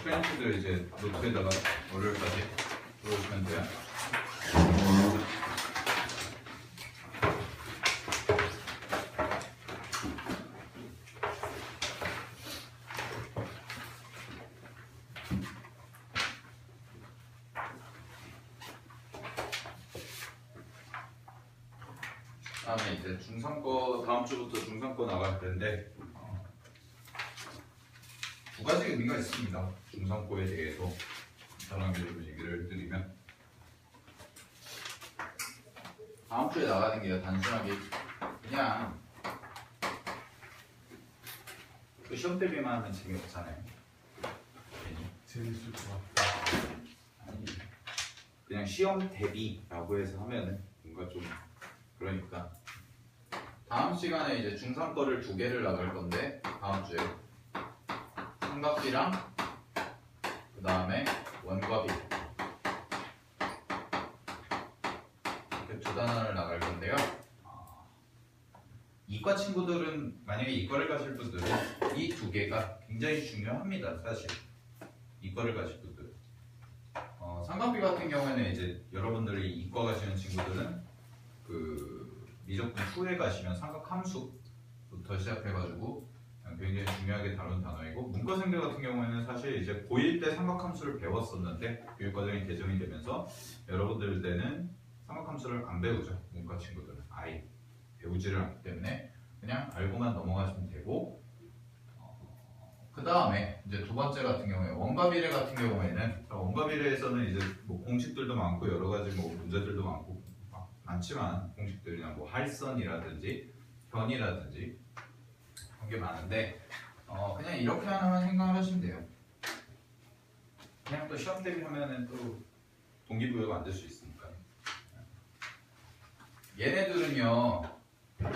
프렌치도 이제 노트에다가 월요일까지 들어오시면 돼요. 다음에 이제 중3 거 다음 주부터 중3 거 나갈 텐데 두 가지 의미가 있습니다. 중3 거에 대해서 간단하게 얘기를 드리면 다음 주에 나가는 게 단순하게 그냥 그 시험 대비만 하면 재미없잖아요. 재밌을 것 같아. 아니 그냥 시험 대비라고 해서 하면은 뭔가 좀 그러니까 다음 시간에 이제 중3 거를 두 개를 나갈 건데 다음 주에 삼각비랑 그 다음에 원과비 이렇게 두 단원을 나갈 건데요. 이과 친구들은 만약에 이과를 가실 분들은 이 두 개가 굉장히 중요합니다. 사실 이과를 가실 분들 삼각비 같은 경우에는 이제 여러분들이 이과 가시는 친구들은 그 미적분 후에 가시면 삼각함수부터 시작해가지고 굉장히 중요하게 다룬 단어이고 문과생들 같은 경우에는 사실 이제 고1 때 삼각함수를 배웠었는데 교육과정이 개정이 되면서 여러분들 때는 삼각함수를 안 배우죠. 문과 친구들은 아예 배우지를 않기 때문에 그냥 알고만 넘어가시면 되고 그 다음에 이제 두 번째 같은 경우에 원과 비례 같은 경우에는 원과 비례에서는 이제 뭐 공식들도 많고 여러 가지 뭐 문제들도 많지만 공식들이나 뭐 할선이라든지 변이라든지 그런 게 많은데 그냥 이렇게 하나만 생각을 하시면 돼요. 그냥 또 시험 대비하면은 또 동기부여가 안 될 수 있으니까. 얘네들은요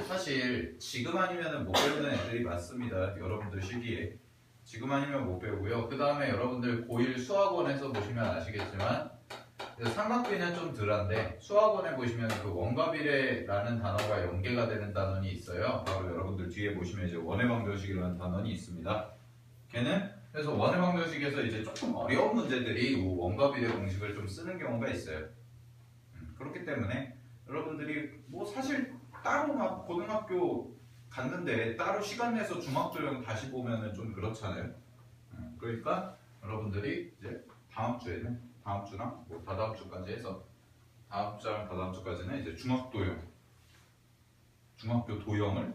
사실 지금 아니면은 못 배우는 애들이 많습니다. 여러분들 시기에 지금 아니면 못 배우고요. 그 다음에 여러분들 고1 수학원에서 보시면 아시겠지만 삼각비는 좀 덜한데 수학원에 보시면 그 원과 비례라는 단어가 연계가 되는 단원이 있어요. 바로 여러분들 뒤에 보시면 이제 원의 방정식이라는 단원이 있습니다. 걔는 그래서 원의 방정식에서 이제 조금 어려운 문제들이 원과 비례 공식을 좀 쓰는 경우가 있어요. 그렇기 때문에 여러분들이 뭐 사실 따로 막 고등학교 갔는데 따로 시간 내서 중학도형 다시 보면은 좀 그렇잖아요. 그러니까 여러분들이 이제 다음 주에는 다음 주랑 뭐 다다음 주까지 해서 다음 주랑 다다음 주까지는 이제 중학도형, 중학교 도형을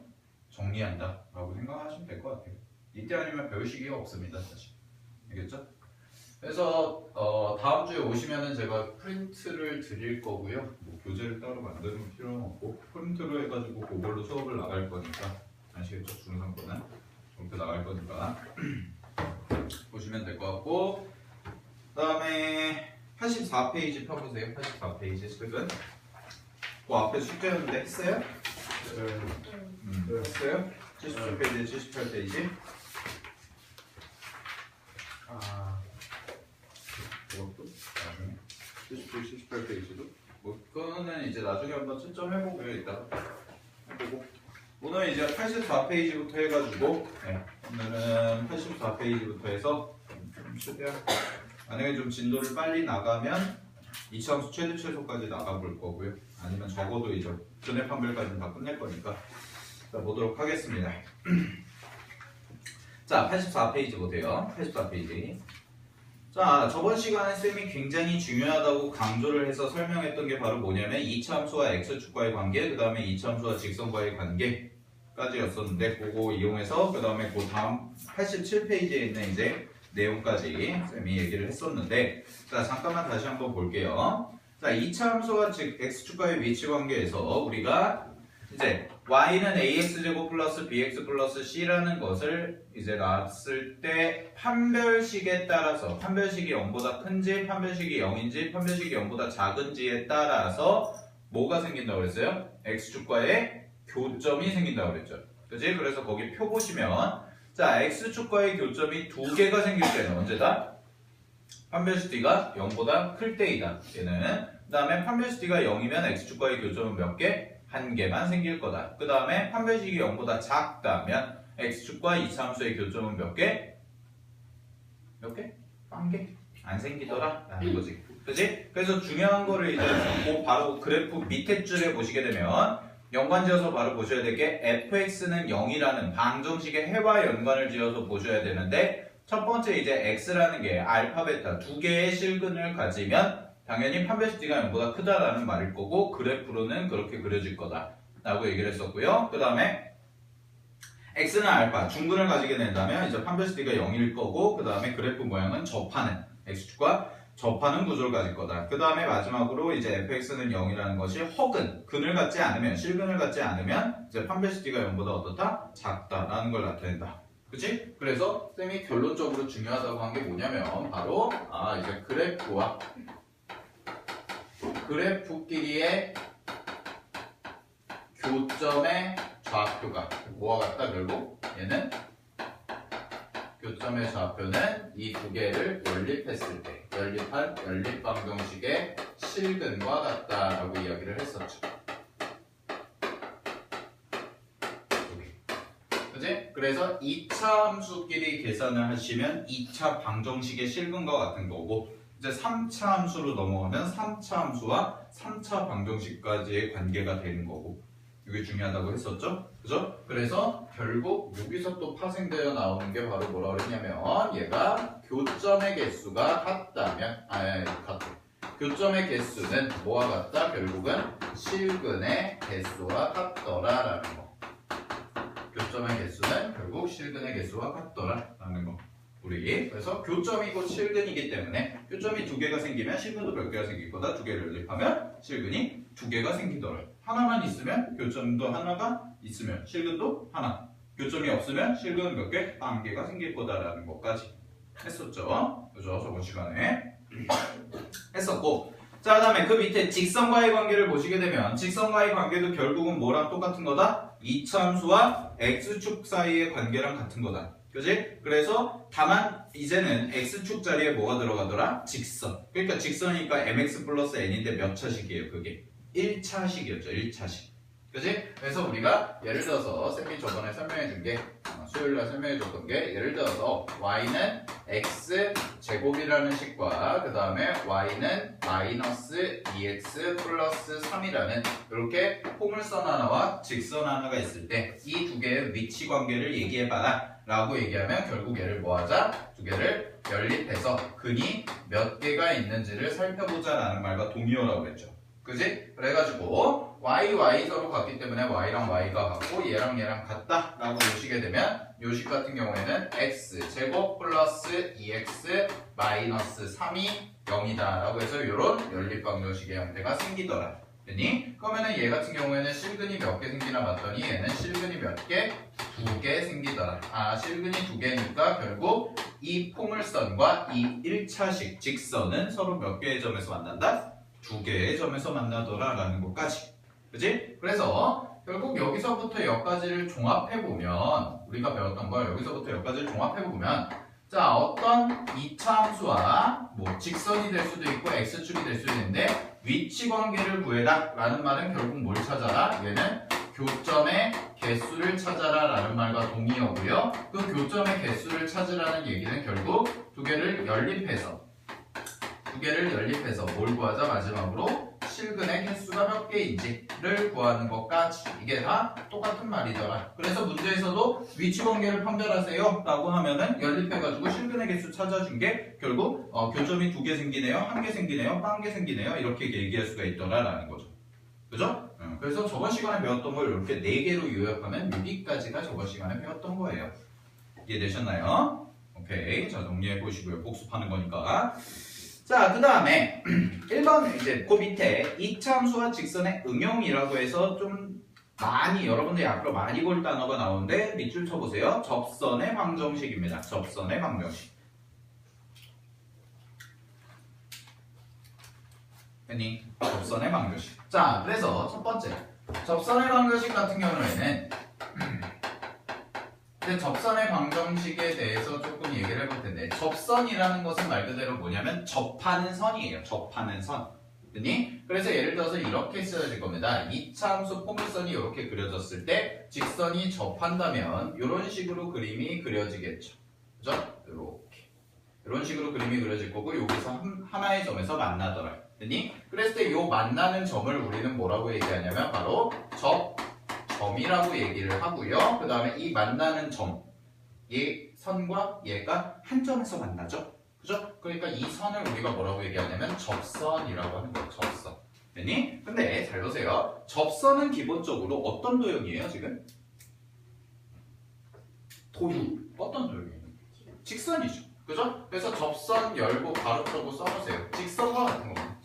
정리한다라고 생각하시면 될 것 같아요. 이때 아니면 배울 시기가 없습니다, 사실. 알겠죠? 그래서 다음 주에 오시면은 제가 프린트를 드릴 거고요. 뭐 교재를 따로 만드는 필요는 없고 프린트로 해가지고 그걸로 수업을 나갈 거니까 아시겠죠? 중3 거는 그렇게 나갈 거니까 보시면 될 것 같고 그 다음에 84페이지 펴보세요. 84페이지 책은 그 앞에 숙제였는데 했어요? 했어요? 77페이지, 78페이지 그것도 나중에 77, 78페이지도 뭐 그거는 이제 나중에 한번 채점해보고요. 이따가 해보고 오늘 이제 84페이지부터 해가지고 오늘은 84페이지부터 해서 최대한 만약에 좀 진도를 빨리 나가면 이차함수 최대 최소까지 나가볼 거고요. 아니면 적어도 이제 근해 판별까지는 다 끝낼 거니까 자, 보도록 하겠습니다. 자, 84페이지 보세요. 84페이지. 자, 저번 시간에 쌤이 굉장히 중요하다고 강조를 해서 설명했던 게 바로 뭐냐면 이차함수와 x축과의 관계, 그 다음에 이차함수와 직선과의 관계까지였었는데 그거 이용해서 그 다음에 그 다음 87페이지에 있는 이제 내용까지 쌤이 얘기를 했었는데 자 잠깐만 다시 한번 볼게요. 자 이차함수와 즉 x축과의 위치 관계에서 우리가 이제 y는 ax제곱 플러스 bx 플러스 c라는 것을 이제 놨을 때 판별식에 따라서 판별식이 0보다 큰지 판별식이 0인지 판별식이 0보다 작은지에 따라서 뭐가 생긴다고 그랬어요? x축과의 교점이 생긴다고 그랬죠. 그치? 그래서 거기 표 보시면 자, x축과의 교점이 두 개가 생길 때는 언제다? 판별식 d가 0보다 클 때이다. 얘는 그 다음에 판별식 d가 0이면 x축과의 교점은 몇 개? 한 개만 생길 거다. 그 다음에 판별식이 0보다 작다면 x축과 이차함수의 교점은 몇 개? 몇 개? 관계 안 생기더라 라는 거지. 그치? 그래서 중요한 거를 이제 바로 그래프 밑에 줄에 보시게 되면 연관지어서 바로 보셔야 될 게 fx는 0이라는 방정식의 해와 연관을 지어서 보셔야 되는데 첫 번째 이제 x라는 게 알파, 베타 두 개의 실근을 가지면 당연히 판별식 d가 0보다 크다라는 말일 거고 그래프로는 그렇게 그려질 거다 라고 얘기를 했었고요. 그 다음에 x는 알파, 중근을 가지게 된다면 이제 판별식 d가 0일 거고 그 다음에 그래프 모양은 접하는 x축과 접하는 구조를 가질 거다. 그 다음에 마지막으로 이제 fx는 0이라는 것이 허근, 근을 갖지 않으면, 실근을 갖지 않으면 이제 판별식 d가 0보다 어떻다? 작다라는 걸 나타낸다. 그치? 그래서 쌤이 결론적으로 중요하다고 한 게 뭐냐면 바로 이제 그래프와 그래프끼리의 교점의 좌표가 뭐와 같다? 결국 얘는 교점의 좌표는 이 두 개를 연립했을 때 연립한 연립방정식의 실근과 같다라고 이야기를 했었죠. 그치? 그래서 2차 함수끼리 계산을 하시면 2차 방정식의 실근과 같은 거고 이제 3차 함수로 넘어가면 3차 함수와 3차 방정식까지의 관계가 되는 거고 이게 중요하다고 했었죠? 그죠? 그래서 결국 여기서 또 파생되어 나오는 게 바로 뭐라 그랬냐면 얘가 교점의 개수가 같다면 교점의 개수는 뭐와 같다? 결국은 실근의 개수와 같더라라는 거. 교점의 개수는 결국 실근의 개수와 같더라라는 거. 우리 그래서 교점이 곧 실근이기 때문에 교점이 두 개가 생기면 실근도 몇 개가 생길 거다. 두 개를 연립하면 실근이 두 개가 생기더라. 하나만 있으면 교점도 하나가 있으면 실근도 하나. 교점이 없으면 실근은 몇 개? 한 개가 생길 거다라는 것까지 했었죠. 그죠? 저번 시간에 했었고 자, 그 다음에 그 밑에 직선과의 관계를 보시게 되면 직선과의 관계도 결국은 뭐랑 똑같은 거다? 이차함수와 x축 사이의 관계랑 같은 거다. 그지? 그래서 다만 이제는 x축 자리에 뭐가 들어가더라? 직선. 그러니까 직선이니까 mx 플러스 n인데 몇 차식이에요? 그게 1차식이었죠. 1차식. 그지? 그래서 우리가 예를 들어서 쌤이 저번에 설명해 준 게 수요일날 설명해 줬던 게 예를 들어서 y는 x 제곱이라는 식과 그 다음에 y는 마이너스 2x 플러스 3이라는 이렇게 포물선 하나와 직선 하나가 있을 때 이 두 개의 위치 관계를 얘기해봐라 라고 얘기하면 결국 얘를 뭐하자? 두 개를 연립해서 근이 몇 개가 있는지를 살펴보자 라는 말과 동의어라고 했죠. 그지? 그래가지고 y 서로 같기 때문에 y랑 y가 같고 얘랑 같다 라고 보시게 되면 요식 같은 경우에는 x 제곱 플러스 2x 마이너스 3이 0이다 라고 해서 이런 연립방정식의 형태가 생기더라. 그러면은 얘 같은 경우에는 실근이 몇 개 생기나 봤더니 얘는 실근이 몇 개? 2개 생기더라. 실근이 2개니까 결국 이 포물선과 이 1차식 직선은 서로 몇 개의 점에서 만난다? 2개의 점에서 만나더라 라는 것까지. 그치? 그래서 결국 여기서부터 여기까지를 종합해보면 우리가 배웠던 걸 여기서부터 여기까지를 종합해보면 자 어떤 2차 함수와 뭐 직선이 될 수도 있고 x축이 될 수도 있는데 위치 관계를 구해라 라는 말은 결국 뭘 찾아라? 얘는 교점의 개수를 찾아라 라는 말과 동의어고요. 그 교점의 개수를 찾으라는 얘기는 결국 두 개를 연립해서 뭘 구하자? 마지막으로 실근의 개수가 몇 개인지를 구하는 것까지 이게 다 똑같은 말이더라. 그래서 문제에서도 위치 관계를 판별하세요 라고 하면은 연립해가지고 실근의 개수 찾아준 게 결국 교점이 2개 생기네요, 1개 생기네요, 1개 생기네요 이렇게 얘기할 수가 있더라 라는 거죠. 그죠? 그래서 저번 시간에 배웠던 걸 이렇게 4개로 요약하면 여기까지가 저번 시간에 배웠던 거예요. 이해되셨나요? 오케이. 자, 정리해 보시고요. 복습하는 거니까. 자, 그 다음에 1번 이제 그 밑에 2차 함수와 직선의 응용이라고 해서 좀 많이 여러분들이 앞으로 많이 볼 단어가 나오는데 밑줄 쳐보세요. 접선의 방정식입니다. 접선의 방정식. 접선의 방정식. 자, 그래서 첫 번째 접선의 방정식 같은 경우에는 접선의 방정식에 대해서 조금 얘기를 해볼 텐데 접선이라는 것은 말 그대로 뭐냐면 접하는 선이에요. 접하는 선. 그래서 예를 들어서 이렇게 써질 겁니다. 2차 함수 포물선이 이렇게 그려졌을 때 직선이 접한다면 이런 식으로 그림이 그려지겠죠. 그죠? 이렇게. 이런 식으로 그림이 그려질 거고 여기서 하나의 점에서 만나더라. 됐니? 그랬을 때 이 만나는 점을 우리는 뭐라고 얘기하냐면 바로 접점이라고 얘기를 하고요. 그 다음에 이 만나는 점, 얘 선과 얘가 한 점에서 만나죠. 그죠? 그러니까 이 선을 우리가 뭐라고 얘기하냐면 접선이라고 하는 거예요. 접선. 됐니? 근데 잘 보세요. 접선은 기본적으로 어떤 도형이에요, 지금? 도형. 어떤 도형이에요? 직선이죠. 그죠? 그래서 접선 열고 가로 쳐고 써보세요. 직선과 같은 겁니다.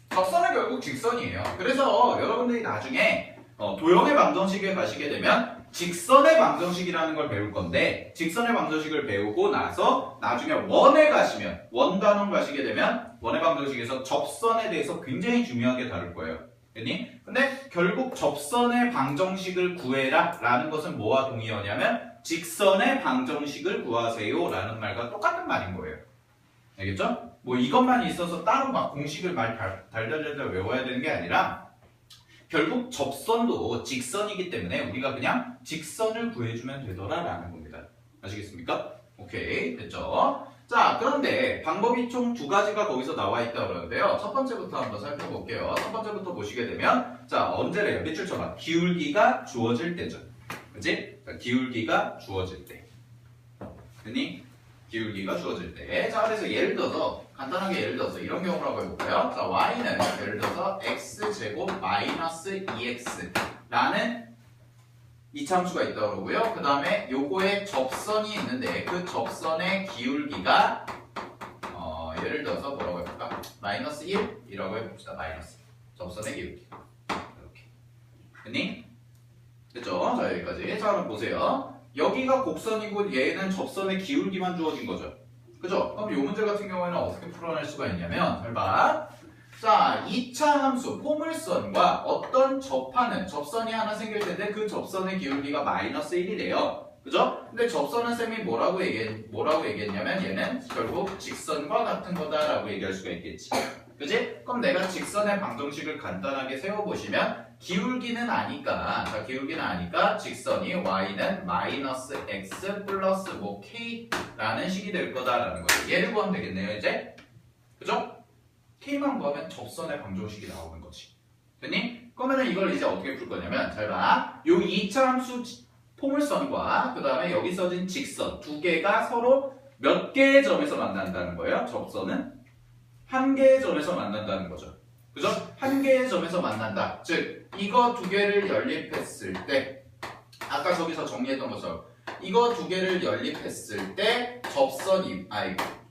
접선은 결국 직선이에요. 그래서 여러분들이 나중에 도형의 방정식에 가시게 되면 직선의 방정식이라는 걸 배울 건데 직선의 방정식을 배우고 나서 나중에 원에 가시면 원 단원 가시게 되면 원의 방정식에서 접선에 대해서 굉장히 중요하게 다룰 거예요. 됐니? 근데 결국 접선의 방정식을 구해라 라는 것은 뭐와 동의어냐면 직선의 방정식을 구하세요 라는 말과 똑같은 말인 거예요. 알겠죠? 뭐 이것만 있어서 따로 막 공식을 말 달달달달 외워야 되는 게 아니라 결국 접선도 직선이기 때문에 우리가 그냥 직선을 구해주면 되더라 라는 겁니다. 아시겠습니까? 오케이, 됐죠? 자, 그런데 방법이 총 두 가지가 거기서 나와 있다고 그러는데요. 첫 번째부터 한번 살펴볼게요. 첫 번째부터 보시게 되면 자, 언제래요? 밑줄 쳐봐. 기울기가 주어질 때죠. 그치? 자, 기울기가 주어질 때. 됐니? 기울기가 주어질 때. 자, 그래서 예를 들어서 간단하게 예를 들어서 이런 경우를 한번 해볼까요? 자, y는 예를 들어서 x제곱 마이너스 2x라는 이차함수가 있다고 그러고요. 그 다음에 요거에 접선이 있는데 그 접선의 기울기가 예를 들어서 뭐라고 해볼까? 마이너스 1이라고 해봅시다. 마이너스 접선의 기울기 이렇게 됐니? 됐죠? 자, 여기까지. 자, 그럼 보세요. 여기가 곡선이고 얘는 접선의 기울기만 주어진 거죠. 그죠? 그럼 이 문제 같은 경우에는 어떻게 풀어낼 수가 있냐면 잘 봐. 자, 2차 함수 포물선과 어떤 접선이 하나 생길 텐데 그 접선의 기울기가 마이너스 1이래요. 그죠? 근데 접선은 쌤이 뭐라고 얘기했냐면 얘는 결국 직선과 같은 거다라고 얘기할 수가 있겠지. 그지? 그럼 내가 직선의 방정식을 간단하게 세워보시면 기울기는 아니까 직선이 y는 마이너스 x 플러스 뭐 k라는 식이 될 거다라는 거예요. 얘를 구하면 되겠네요, 이제. 그죠? k만 구하면 접선의 방정식이 나오는 거지. 됐니? 그러면은 이걸 이제 어떻게 풀 거냐면 잘 봐. 요 2차 함수 포물선과 그 다음에 여기 써진 직선 두 개가 서로 몇 개의 점에서 만난다는 거예요. 접선은 한 개의 점에서 만난다는 거죠. 그죠? 한 개의 점에서 만난다. 즉 이거 두 개를 연립했을 때 아까 저기서 정리했던 것처럼 이거 두 개를 연립했을 때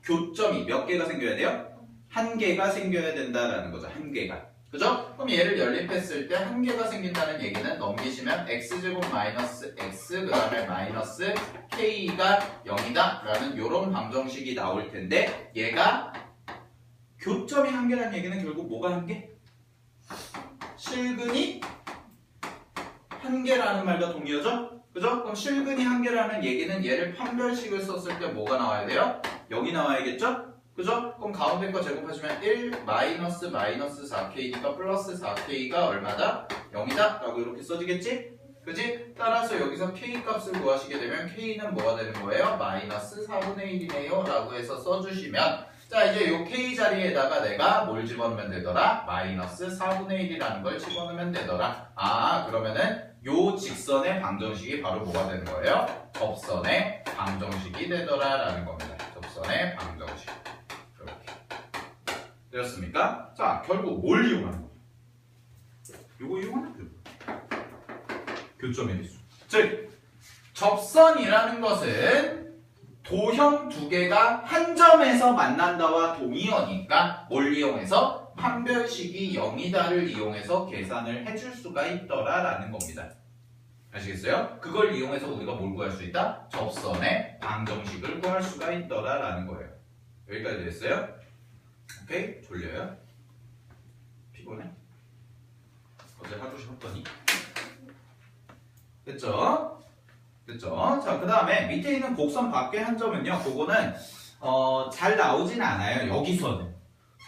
교점이 몇 개가 생겨야 돼요? 한 개가 생겨야 된다라는 거죠. 한 개가. 그죠? 그럼 얘를 연립했을 때 한 개가 생긴다는 얘기는 넘기시면 x제곱 마이너스 x 그 다음에 마이너스 k가 0이다 라는 요런 방정식이 나올 텐데 얘가 교점이 한 개라는 얘기는 결국 뭐가 한 개? 실근이 한 개라는 말과 동의어죠? 그죠? 그럼 실근이 한 개라는 얘기는 얘를 판별식을 썼을 때 뭐가 나와야 돼요? 0이 나와야겠죠? 그죠? 그럼 가운데 거 제곱하시면 1 마이너스 4k니까 플러스 4k가 얼마다? 0이다? 라고 이렇게 써지겠지? 그지? 따라서 여기서 k 값을 구하시게 되면 k는 뭐가 되는 거예요? 마이너스 4분의 1이네요 라고 해서 써주시면 자, 이제 요 k 자리에다가 내가 뭘 집어넣으면 되더라? 마이너스 4분의 1이라는 걸 집어넣으면 되더라. 아, 그러면은 요 직선의 방정식이 바로 뭐가 되는 거예요? 접선의 방정식이 되더라 라는 겁니다. 접선의 방정식. 이렇게. 되었습니까? 자, 결국 뭘 이용하는 거예요? 요거 이용하는 거예요. 교점의 개수. 즉, 접선이라는 것은 도형 두 개가 한 점에서 만난다와 동의어니까 뭘 이용해서? 판별식이 0이다를 이용해서 계산을 해줄 수가 있더라 라는 겁니다. 아시겠어요? 그걸 이용해서 우리가 뭘 구할 수 있다? 접선의 방정식을 구할 수가 있더라 라는 거예요. 여기까지 됐어요? 오케이? 졸려요? 피곤해? 어제 하루 쉬었더니? 됐죠? 됐죠? 자, 그 다음에 밑에 있는 곡선 밖에 한 점은요, 그거는 잘 나오진 않아요. 여기서는.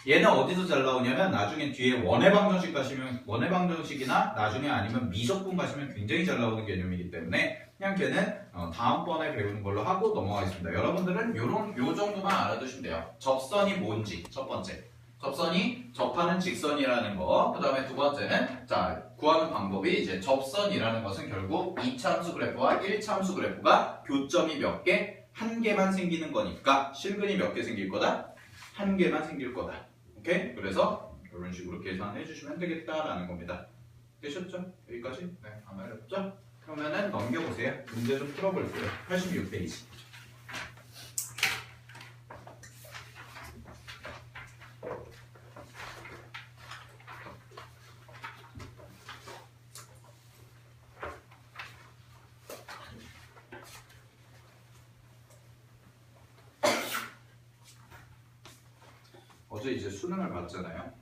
얘는 어디서 잘 나오냐면 나중에 뒤에 원의 방정식 가시면 원의 방정식이나 나중에 아니면 미적분 가시면 굉장히 잘 나오는 개념이기 때문에 그냥 그냥 걔는 다음번에 배우는 걸로 하고 넘어가겠습니다. 여러분들은 요 정도만 알아두시면 돼요. 접선이 뭔지 첫 번째. 접선이 접하는 직선이라는 거. 그 다음에 두 번째는 자 구하는 방법이 이제 접선이라는 것은 결국 2차함수 그래프와 1차함수 그래프가 교점이 몇 개? 한 개만 생기는 거니까 실근이 몇 개 생길 거다? 한 개만 생길 거다. 오케이? 그래서 이런 식으로 계산해 주시면 되겠다라는 겁니다. 되셨죠? 여기까지? 네, 안 어렵죠? 그러면은 넘겨보세요. 문제 좀 풀어볼게요. 86페이지. 어제 이제 수능을 봤잖아요.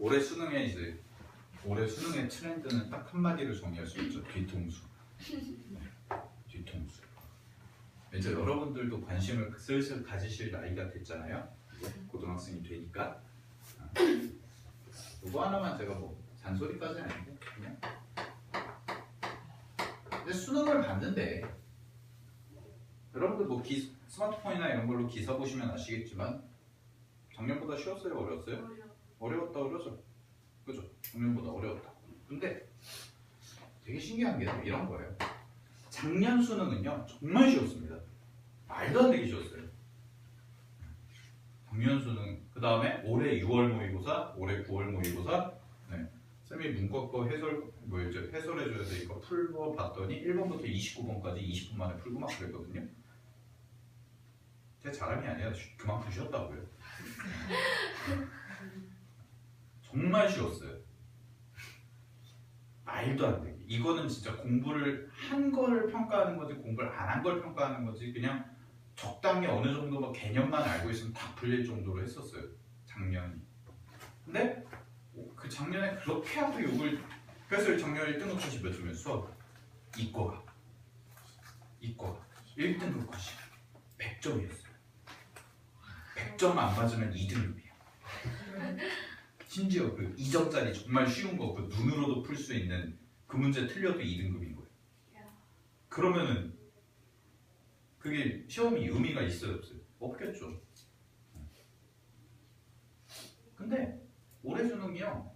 올해 수능의 트렌드는 딱 한마디로 정의할 수 있죠. 뒤통수. 뒤통수. 이제 여러분들도 관심을 슬슬 가지실 나이가 됐잖아요. 고등학생이 되니까. 이거 하나만 제가 뭐 잔소리까지는 아니고 그냥. 근데 수능을 봤는데 여러분들 뭐 스마트폰이나 이런 걸로 기사 보시면 아시겠지만 작년보다 쉬웠어요? 어려웠어요? 어려웠다 그러죠? 그죠? 작년보다 어려웠다. 근데 되게 신기한 게 이런 거예요. 작년 수능은요 정말 쉬웠습니다. 말도 안 되게 쉬웠어요. 작년 수능 그 다음에 올해 6월 모의고사, 올해 9월 모의고사. 네. 쌤이 문과 거 해설해줘야 되니까 풀고 봤더니 1번부터 29번까지 20분 만에 풀고 막 그랬거든요. 제 자랑이 아니라 그만큼 쉬웠다고요. 정말 쉬웠어요. 말도 안 되게. 이거는 진짜 공부를 한 걸 평가하는 거지 공부를 안 한 걸 평가하는 거지 그냥 적당히 어느 정도 뭐 개념만 알고 있으면 다 풀릴 정도로 했었어요. 작년이. 근데 그 작년에 그렇게 하도 욕을 그래서 작년 1등급 컷이 몇 점이었어? 수학. 이과가 1등급 컷이 100점이었어요. 100점 안 맞으면 2등급이야. 심지어 그 2점짜리 정말 쉬운 거 그 눈으로도 풀 수 있는 그 문제 틀려도 2등급인 거예요. 그러면은 그게 시험이 의미가 있어요 없어요? 없겠죠. 근데 올해 수능이요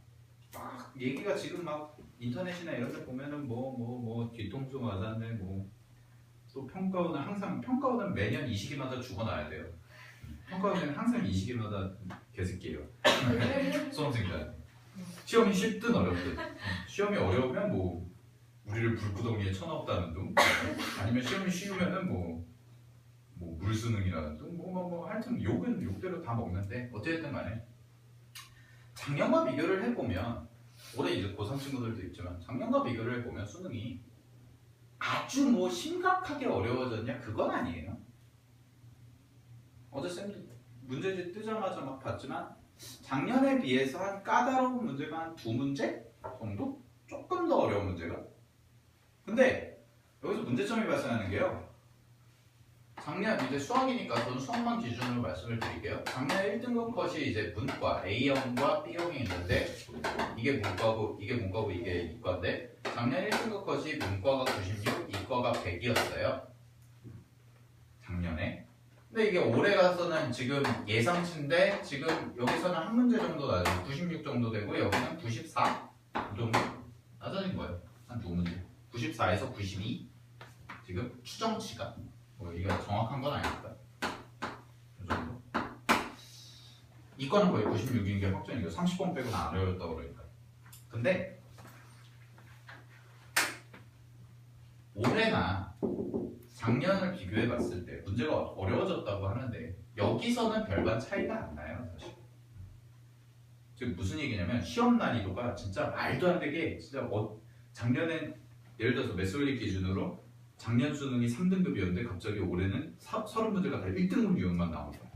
막 얘기가 지금 막 인터넷이나 이런 데 보면은 뭐 뒤통수 맞았네 또 평가원은 매년 이 시기마다 죽어놔야 돼요. 평가원은 항상 이 시기마다 개새끼예요. 수험생들 시험이 쉽든 어렵든 시험이 어려우면 뭐 우리를 불구덩이에 쳐넣었다는 둥 아니면 시험이 쉬우면은 뭐 물수능이라는 둥 하여튼 욕은 욕대로 다 먹는데 어쨌든 간에 작년과 비교를 해보면 올해 이제 고3 친구들도 있지만 작년과 비교를 해보면 수능이 아주 뭐 심각하게 어려워졌냐 그건 아니에요. 어제 쌤도 문제집 뜨자마자 막 봤지만 작년에 비해서 한 까다로운 문제가 한 2문제 정도? 조금 더 어려운 문제가. 근데 여기서 문제점이 발생하는 게요. 작년 이제 수학이니까 저는 수학만 기준으로 말씀을 드릴게요. 작년 1등급 컷이 이제 문과 A형과 B형이 있는데 이게 문과고 이게 이과인데 작년 1등급 컷이 문과가 96, 이과가 100이었어요. 작년에. 근데 이게 올해 가서는 지금 예상치인데 지금 여기서는 한 문제 정도 낮아요. 96 정도 되고 여기는 94 정도 낮아진 거예요. 한 2문제. 94에서 92 지금 추정치가 이게 정확한 건 아니니까 이 정도. 이과는 거의 96인 게 확정이고 30번 빼고는 안 어려웠다고 그러니까. 근데 올해나 작년을 비교해 봤을 때 문제가 어려워졌다고 하는데 여기서는 별반 차이가 안 나요 사실. 지금 무슨 얘기냐면 시험 난이도가 진짜 말도 안 되게 진짜 작년엔 예를 들어서 매스올릭 기준으로 작년 수능이 3등급이었는데 갑자기 올해는 30문제가 다 1등급 유형만 나온 거예요.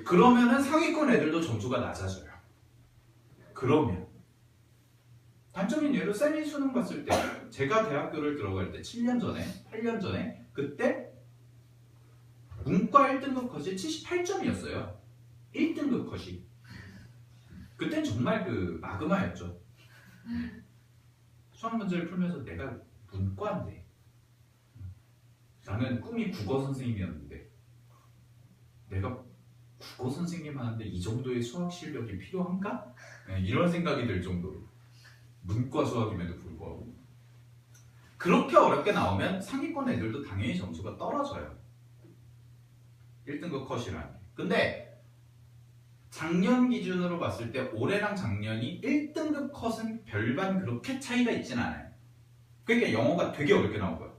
그러면은 상위권 애들도 점수가 낮아져요. 그러면 단적인 예로 세미 수능 봤을 때 제가 대학교를 들어갈 때 7년 전에 8년 전에 그때 문과 1등급 컷이 78점이었어요. 1등급 컷이. 그땐 정말 그 마그마였죠. 수학 문제를 풀면서 내가 문과인데 나는 꿈이 국어 선생님이었는데 내가 국어 선생님 하는데 이 정도의 수학 실력이 필요한가? 네, 이런 생각이 들 정도로 문과 수학임에도 불구하고 그렇게 어렵게 나오면 상위권 애들도 당연히 점수가 떨어져요. 1등급 컷이라는 게. 근데 작년 기준으로 봤을 때 올해랑 작년이 1등급 컷은 별반 그렇게 차이가 있진 않아요. 그러니까 영어가 되게 어렵게 나온 거예요.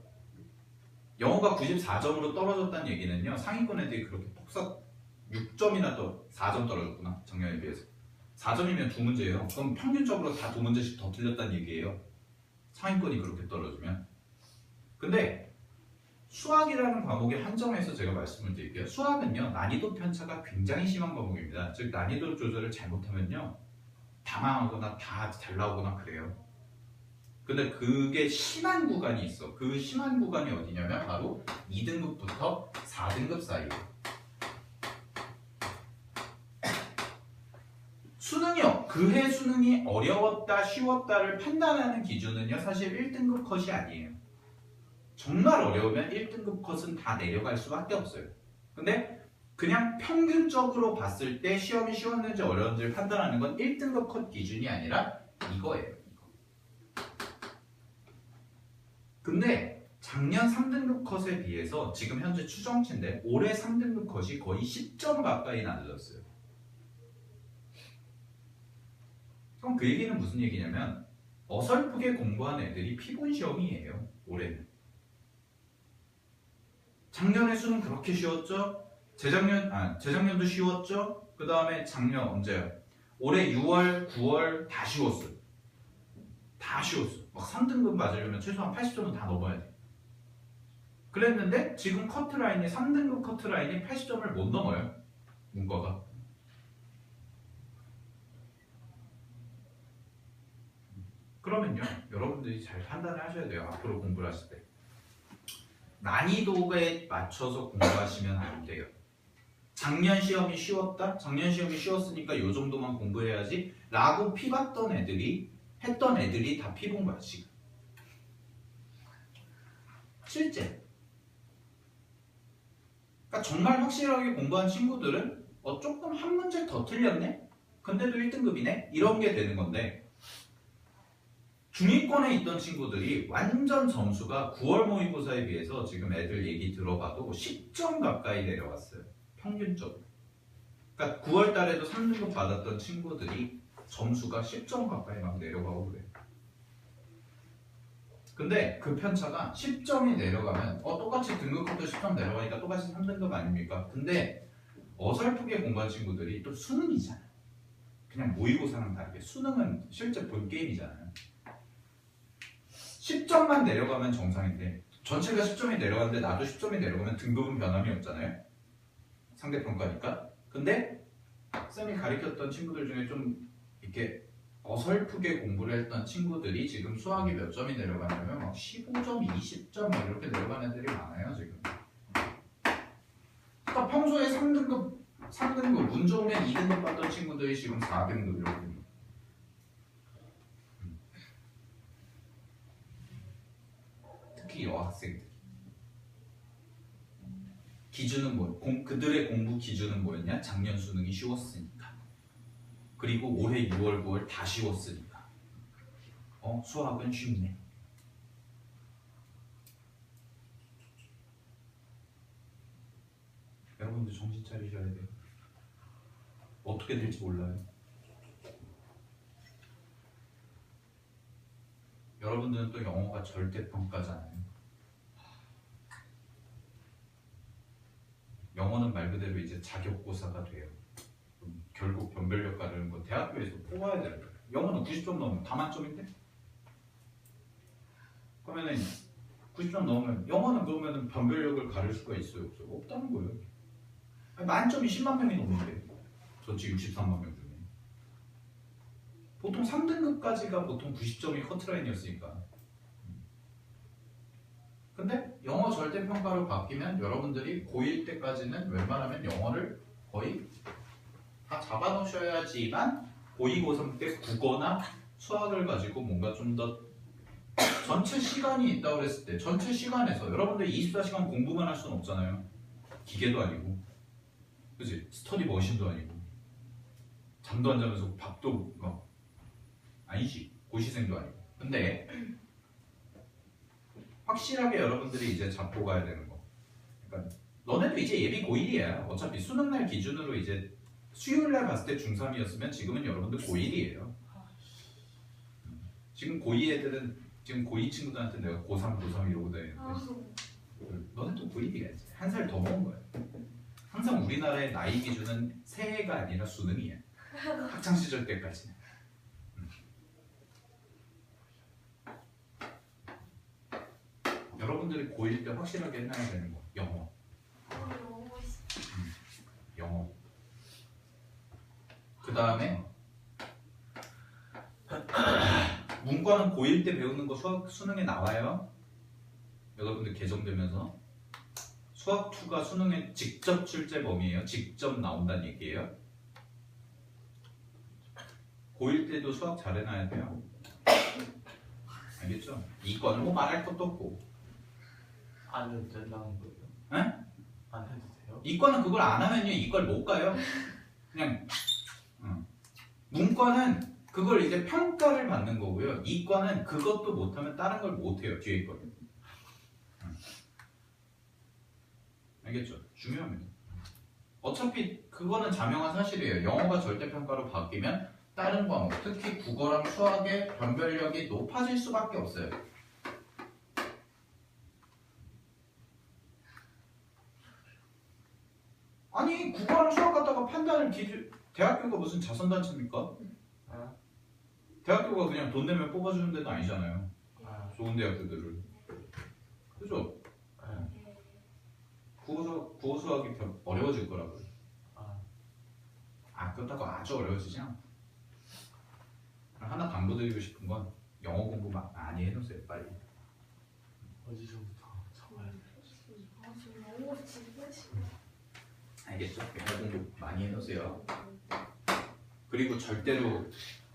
영어가 94점으로 떨어졌다는 얘기는요. 상위권 애들이 그렇게 폭삭 6점이나 더 4점 떨어졌구나. 작년에 비해서. 4점이면 두 문제예요. 그럼 평균적으로 다 두 문제씩 더 틀렸다는 얘기예요. 상위권이 그렇게 떨어지면. 근데 수학이라는 과목의 한정에서 제가 말씀을 드릴게요. 수학은요. 난이도 편차가 굉장히 심한 과목입니다. 즉 난이도 조절을 잘못하면요. 다 망하거나 다 잘 나오거나 그래요. 근데 그게 심한 구간이 있어. 그 심한 구간이 어디냐면 바로 2등급부터 4등급 사이에요. 수능이요. 그해 수능이 어려웠다, 쉬웠다를 판단하는 기준은요. 사실 1등급 컷이 아니에요. 정말 어려우면 1등급 컷은 다 내려갈 수밖에 없어요. 근데 그냥 평균적으로 봤을 때 시험이 쉬웠는지 어려운지를 판단하는 건 1등급 컷 기준이 아니라 이거예요. 근데 작년 3등급 컷에 비해서 지금 현재 추정치인데 올해 3등급 컷이 거의 10점 가까이 낮아졌어요. 그럼 그 얘기는 무슨 얘기냐면 어설프게 공부한 애들이 피본 시험이에요. 올해는. 작년에 수능 그렇게 쉬웠죠? 재작년도 쉬웠죠? 그 다음에 작년 언제요? 올해 6월, 9월 다 쉬웠어요. 다 쉬웠어. 막 3등급 맞으려면 최소한 80점은 다 넘어야 돼. 그랬는데 지금 커트라인이 3등급 커트라인이 80점을 못 넘어요. 문과가. 그러면요. 여러분들이 잘 판단을 하셔야 돼요. 앞으로 공부를 하실 때. 난이도에 맞춰서 공부하시면 안 돼요. 작년 시험이 쉬웠다? 작년 시험이 쉬웠으니까 이 정도만 공부해야지 라고 피봤던 애들이 했던 애들이 다 피본 거야 지금. 실제. 그러니까 정말 확실하게 공부한 친구들은 조금 한 문제 더 틀렸네? 근데도 1등급이네? 이런 게 되는 건데 중위권에 있던 친구들이 완전 점수가 9월 모의고사에 비해서 지금 애들 얘기 들어봐도 10점 가까이 내려왔어요. 평균적으로. 그러니까 9월 달에도 3등급 받았던 친구들이 점수가 10점 가까이 막 내려가고 그래요. 근데 그 편차가 10점이 내려가면 똑같이 등급부터 10점 내려가니까 똑같이 3등급 아닙니까? 근데 어설프게 공부한 친구들이 또 수능이잖아요. 그냥 모의고사랑 다르게 수능은 실제 본 게임이잖아요. 10점만 내려가면 정상인데 전체가 10점이 내려가는데 나도 10점이 내려가면 등급은 변함이 없잖아요. 상대평가니까. 근데 쌤이 가르쳤던 친구들 중에 좀 이렇게 어설프게 공부를 했던 친구들이 지금 수학이 몇 점이 내려가냐면 막 15점, 20점 이렇게 내려가는 애들이 많아요 지금. 그러니까 평소에 3등급 운 좋으면 2등급 받던 친구들이 지금 4등급 이렇게. 특히 여학생들. 기준은 그들의 공부 기준은 뭐였냐? 작년 수능이 쉬웠으니까. 그리고 올해 6월, 9월 다 쉬웠으니까. 수학은 쉽네. 여러분들 정신 차리셔야 돼요. 어떻게 될지 몰라요. 여러분들은 또 영어가 절대평가잖아요. 영어는 말 그대로 이제 자격고사가 돼요. 결국 변별력과를 대학교에서 뽑아야 되는 거예요. 영어는 90점 넘으면 다 만점인데? 그러면은 90점 넘으면 영어는 그러면은 변별력을 가릴 수가 있어요? 없어요? 없다는 거예요. 만점이 10만 명이 넘는데 전체 63만 명 중에 보통 3등급까지가 보통 90점이 커트라인이었으니까. 근데 영어 절대평가로 바뀌면 여러분들이 고1 때까지는 웬만하면 영어를 거의 다 잡아놓으셔야지만 고2, 고3 때 국어나 수학을 가지고 뭔가 좀 더 전체 시간이 있다고 그랬을 때 전체 시간에서 여러분들 24시간 공부만 할 수는 없잖아요. 기계도 아니고, 그치? 스터디 머신도 아니고, 잠도 안 자면서 밥도 막 아니지, 고시생도 아니고. 근데 확실하게 여러분들이 이제 잡고 가야 되는 거. 그러니까 너네도 이제 예비 고1이야. 어차피 수능날 기준으로 이제 수요일날 봤을 때 중3이었으면 지금은 여러분들 고1이에요. 지금 고2 애들은 지금 고2 친구들한테 내가 고3, 고3 이러고 다니는데 너네도 고1이야. 한 살 더 먹은 거야. 항상 우리나라의 나이 기준은 새해가 아니라 수능이야. 학창시절 때까지는. 여러분들이 고1 때 확실하게 해놔야 되는 거. 영어. 영어. 그 다음에 문과는 고1 때 배우는 거 수능에 나와요. 여러분들 개정되면서 수학2가 수능에 직접 출제 범위예요. 직접 나온다는 얘기예요. 고1 때도 수학 잘 해놔야 돼요. 알겠죠? 이과는 뭐 말할 것도 없고. 안 해도 된다는 거예요? 에? 안 해도 돼요? 이과는 그걸 안 하면요 이과를 못 가요. 그냥 문과는 그걸 이제 평가를 받는 거고요. 이과는 그것도 못하면 다른 걸 못해요. 뒤에 거를. 알겠죠? 중요합니다. 어차피 그거는 자명한 사실이에요. 영어가 절대평가로 바뀌면 다른 과목, 특히 국어랑 수학의 변별력이 높아질 수밖에 없어요. 아니 국어랑 수학 갖다가 판단을 대학교가 무슨 자선단체입니까? 대학교가 그냥 돈 내면 뽑아주는 데도 아니잖아요. 좋은 대학교들을. 그죠? 국어 수학이 어려워질 거라고요. 그렇다고 아주 어려워지지 않아. 하나 당부드리고 싶은 건 영어 공부 많이 해놓으세요. 빨리. 어디서부터 참아야 돼요? 알겠죠? 영어 공부 많이 해놓으세요. 그리고 절대로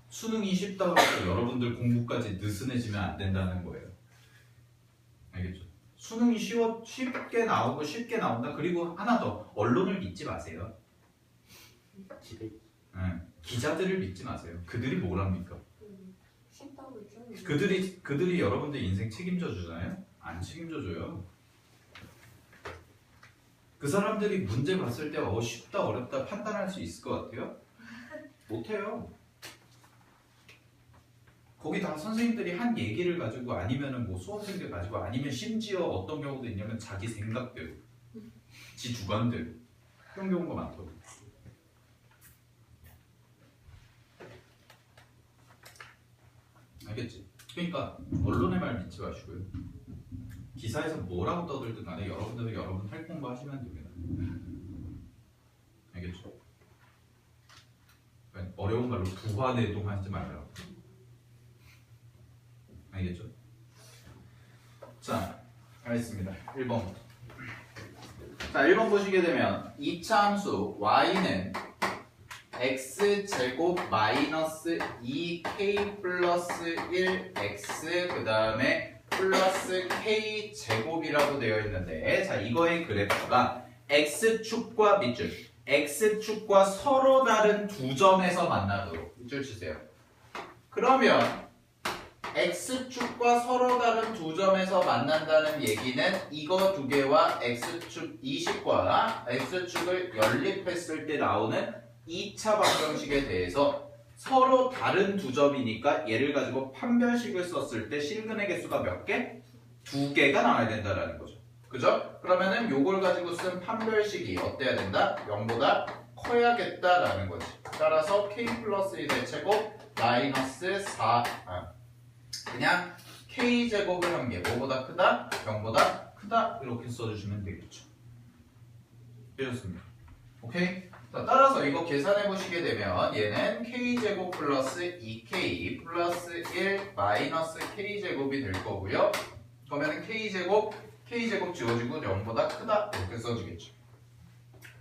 수능이 쉽다고 해서 여러분들 공부까지 느슨해지면 안 된다는 거예요. 알겠죠? 수능이 쉽게 나오고 쉽게 나온다. 그리고 하나 더, 언론을 믿지 마세요. 기자들을 믿지 마세요. 그들이 뭘 합니까? 그들이 여러분들 인생 책임져 주잖아요? 안 책임져 줘요. 그 사람들이 문제 봤을 때 쉽다 어렵다 판단할 수 있을 것 같아요? 못해요. 거기 다 선생님들이 한 얘기를 가지고 아니면은 뭐 수험생들 가지고 아니면 심지어 어떤 경우도 있냐면 자기 생각대로 지 주관대로 그런 경우가 많더라고요. 알겠지? 그러니까 언론의 말 믿지 마시고요. 기사에서 뭐라고 떠들든 간에 여러분들은 여러분 할 공부 하시면 됩니다. 알겠죠? 그러니까 어려운 말로 부화내동하지 말라고. 알겠죠? 자, 가겠습니다. 1번. 자, 1번 보시게 되면 2차 함수 y는 x제곱 마이너스 2k 플러스 1x 그 다음에 플러스 k제곱이라고 되어 있는데, 자, 이거의 그래프가 x축과 밑줄, x축과 서로 다른 두 점에서 만나도록 밑줄 치세요. 그러면 x축과 서로 다른 두 점에서 만난다는 얘기는 이거 두 개와 x축 20과 x축을 연립했을 때 나오는 2차 방정식에 대해서 서로 다른 두 점이니까 얘를 가지고 판별식을 썼을 때 실근의 개수가 몇 개? 2개가 나와야 된다는 거죠. 그죠? 그러면은 요걸 가지고 쓴 판별식이 어때야 된다? 0보다 커야겠다라는 거지. 따라서 k 플러스 1의 제곱 마이너스 4 그냥 k제곱을 한 게 뭐보다 크다? 0보다 크다? 이렇게 써주시면 되겠죠. 되셨습니다. 오케이? 자, 따라서 이거 계산해 보시게 되면 얘는 k제곱 플러스 2k 플러스 1 마이너스 k제곱이 될 거고요. 그러면 k제곱 지워지고 0보다 크다 이렇게 써주겠죠.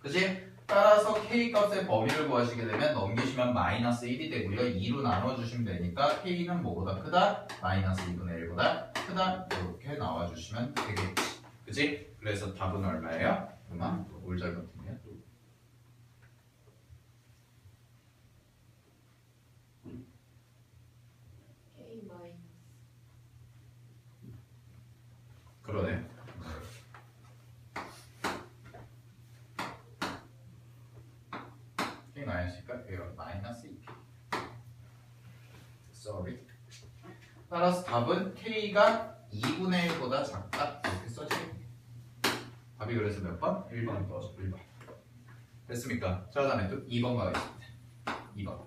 그치? 따라서 k 값의 범위를 구하시게 되면 넘기시면 마이너스 1이 되고요. 2로 나눠주시면 되니까 k는 뭐보다 크다? 마이너스 2분의 1보다 크다 이렇게 나와주시면 되겠지. 그지? 그래서 답은 얼마예요? 그만 올 잘못했네요. K 마이너스 그러네. K 마이너스니까 이거 마이너스 2K. Sorry. 따라서 답은 K가 2분의 1보다 작다 이렇게 써지겠네요. 답이 그래서 몇 번? 1번. 1번. 됐습니까? 자, 다음에 또 2번 가겠습니다. 2번.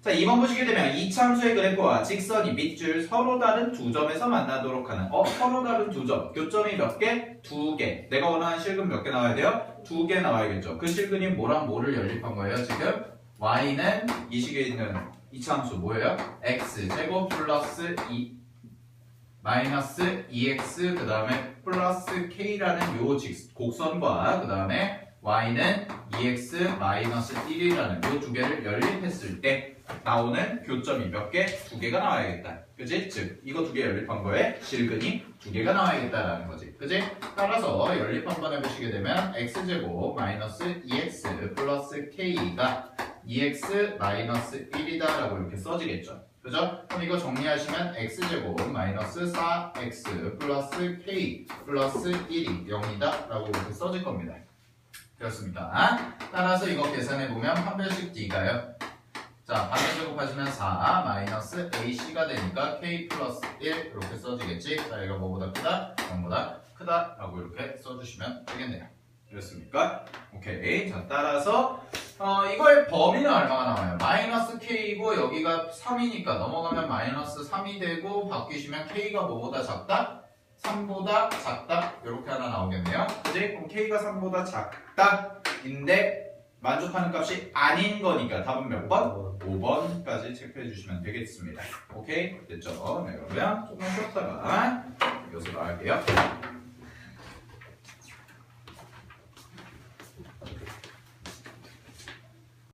자, 2번 보시게 되면 이차함수의 그래프와 직선이 밑줄 서로 다른 두 점에서 만나도록 하는 서로 다른 두 점. 교점이 몇 개? 두 개. 내가 원하는 실근 몇 개 나와야 돼요? 두 개 나와야겠죠. 그 실근이 뭐랑 뭐를 연립한 거예요, 지금? y는 이 식에 있는 이차함수 뭐예요? x제곱 플러스 2 마이너스 2x 그 다음에 플러스 k라는 요 곡선과 그 다음에 y는 2x 마이너스 1이라는 요 두 개를 연립했을 때 나오는 교점이 몇 개? 두 개가 나와야겠다. 그지? 즉 이거 두 개 연립한 거에 실근이 두 개가 나와야겠다라는 거지. 그지? 따라서 연립 한번 해보시게 되면 x제곱 마이너스 2x 플러스 k가 2x 마이너스 1이다 라고 이렇게 써지겠죠. 그죠? 그럼 이거 정리하시면 x제곱 마이너스 4x 플러스 k 플러스 1이 0이다 라고 이렇게 써질 겁니다. 되었습니까? 따라서 이거 계산해보면 판별식 d가요. 자, 반대 제곱하시면 4 마이너스 ac가 되니까 k 플러스 1 이렇게 써지겠지. 자, 이거 뭐보다 크다? 0보다 크다 라고 이렇게 써주시면 되겠네요. 되었습니까? 오케이. 자, 따라서 이거의 범위는 얼마가 나와요? 마이너스 k이고 여기가 3이니까 넘어가면 마이너스 3이 되고 바뀌시면 k가 뭐보다 작다? 3보다 작다? 이렇게 하나 나오겠네요. 그지? 그럼 k가 3보다 작다인데 만족하는 값이 아닌 거니까 답은 몇 번? 5번까지 체크해 주시면 되겠습니다. 오케이? 됐죠? 네, 그러면 조금 쉬었다가 여기서 나갈게요.